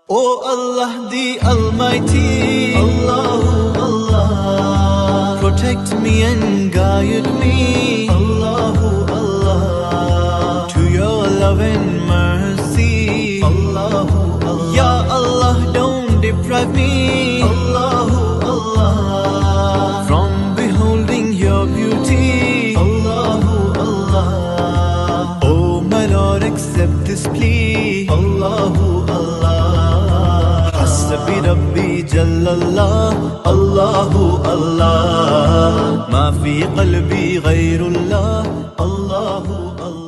O Allah the Almighty, Allahu Allah, protect me and guide me, Allahu Allah, to your love and mercy, Allahu Allah. Ya Allah, don't deprive me, Allahu Allah, from beholding your beauty, Allahu Allah. Oh my Lord, accept this plea, Allahu Allah. Hasbi Rabbi Jallallah, Allahu Allah, ma fi qalbi ghayrullah, Allahu Allah.